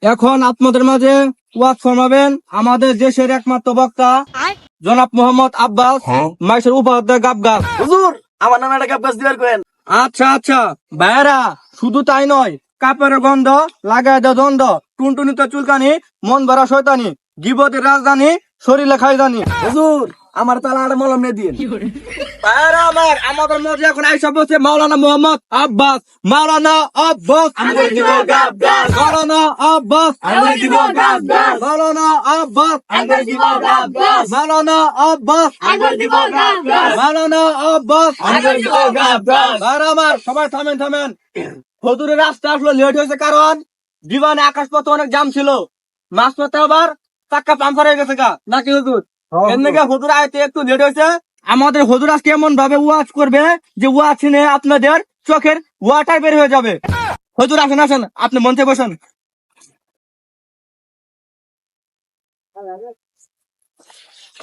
এখন আপনাদের মাঝে ওয়াজ ফরমাবেন আমাদের দেশের একমাত্র বক্তা জনাব মোহাম্মদ আব্বাস মাইশের উপাধ্যায় গাবগাছ। হুজুর আমার নামে একটা গাছ দিবার করেন। আচ্ছা আচ্ছা ভাইরা, শুধু তাই নয়, কাপড়ের গন্ধ লাগায় দেয় দ্বন্দ্ব, টুনটুনিতে চুলকানি, মন ভরা শয়তানি, গিবতের রাজধানী, শরীরে খাইদানি। হুজুর আমার তালা আর মলম নিয়ে দিন। ভাইরা আমার, আমাদের মধ্যে এখন আইসা বলছে মাওলানা মোহাম্মদ আব্বাস। মাওলানা আব্বাস, মাওলানা আব্বাস, মাওলানা আব্বাস, মাওলানা আব্বাস, মাওলানা আব্বাস। ভাইরা আমার, সবাই থামেন থামেন। হুজুরের রাস্তা আসলো লেট হয়েছে কারণ বিমানে আকাশপথে অনেক জাম ছিল, মাঝপথে আবার চাক্কা পাম্পার হয়ে গেছে গা, নাকি হুজুর? এর নাকি হুজুর আইতে একটু লেট হয়েছে। আমাদের হুজুর আজকে এমন ভাবে ওয়াজ করবে যে ওয়াজ শুনে আপনাদের চোখের ওয়াটার বের হয়ে যাবে। হুজুর আসেন আসেন, আপনি মঞ্চে বসেন।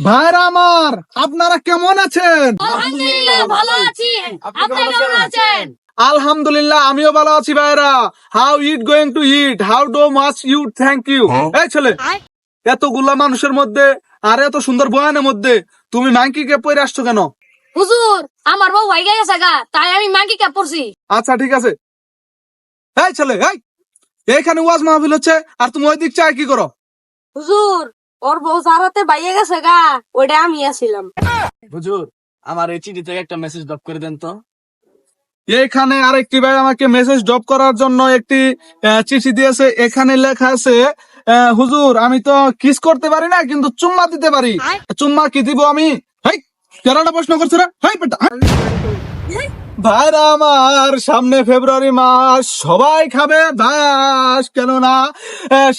ভাইরা আমার, আপনারা কেমন আছেন? আলহামদুলিল্লাহ ভালো আছি। আপনি কেমন আছেন? আলহামদুলিল্লাহ আমিও ভালো আছি ভাইরা। How it going to it, how do much you thank you. এই ছেলে, এতগুলা মানুষের মধ্যে আর এত সুন্দর বয়ানের মধ্যে তুমি মাইকিকে পরে আসছো কেন? হুজুর আমার বউ হয়ে গেছে গা, তাই আমি মাগি কে পড়ছি। আচ্ছা ঠিক আছে। এই ছেলে, এইখানে ওয়াজ মাহফিল হচ্ছে আর তুমি ওই দিক চাই কি করো? হুজুর ওর বউ সারাতে বাইয়ে গেছে গা, ওইটা আমি আসছিলাম। হুজুর আমার এই চিঠি থেকে একটা মেসেজ ড্রপ করে দেন তো। এইখানে আরেকটি ভাই আমাকে মেসেজ ড্রপ করার জন্য একটি চিঠি দিয়েছে। এখানে লেখা আছে, হুজুর আমি তো কিস করতে পারি না, কিন্তু চুম্মা দিতে পারি। চুম্মা কি দিব আমি? হেই, কেরাটা প্রশ্ন করছে রে? হেই বেটা। ভাইরা আমার, সামনে ফেব্রুয়ারি মাস, সবাই খাবে বাস, কেননা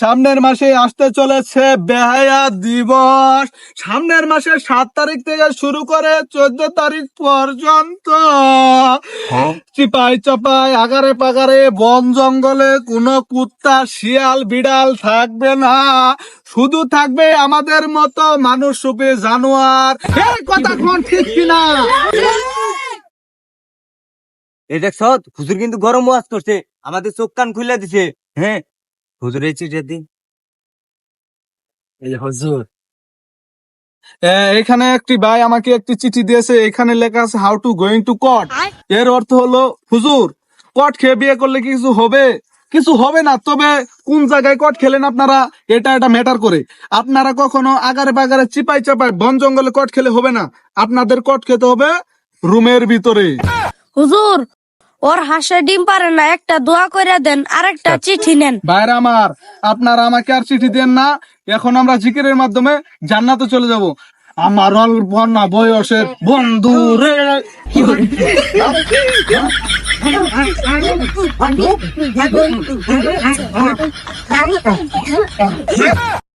সামনের মাসে আসতে চলেছে বেহায়া দিবস। সামনের মাসে 7 তারিখ থেকে শুরু করে 14 তারিখ পর্যন্ত চিপাই চাপাই আগারে পাগারে বন জঙ্গলে কোনো কুত্তা শিয়াল বিড়াল থাকবে না, শুধু থাকবে আমাদের মতো মানুষ রূপী জানোয়ার। এই কথা কোন ঠিক কিনা? এই দেখছ, হুজুর কিন্তু গরম ওয়াজ করছে, আমাদের চোখ কান খুলে দিছে। হ্যাঁ হুজুর, এই চিঠি দিন। এই হুজুর এখানে একটি ভাই আমাকে একটি চিঠি দিয়েছে। এখানে লেখা আছে how to going to court. এর অর্থ হলো, হুজুর কোর্ট খেয়ে বিয়ে করলে কি কিছু হবে? কিছু হবে না, তবে কোন জায়গায় কোর্ট খেলেন আপনারা, এটা ম্যাটার করে। আপনারা কখনো আগারে বাগারে চিপাই চাপাই বন জঙ্গলে কোর্ট খেলে হবে না, আপনাদের কোর্ট খেতে হবে রুমের ভিতরে। হুজুর ওর হাঁসে ডিম পারে না, একটা দোয়া করে দেন আর একটা চিঠি নেন। ভাইরা আমার, আপনারা আমাকে আর চিঠি দেন না, এখন আমরা জিকিরের মাধ্যমে জান্নাতে চলে যাব। আমার অল্প না বয়সের বন্ধু রে।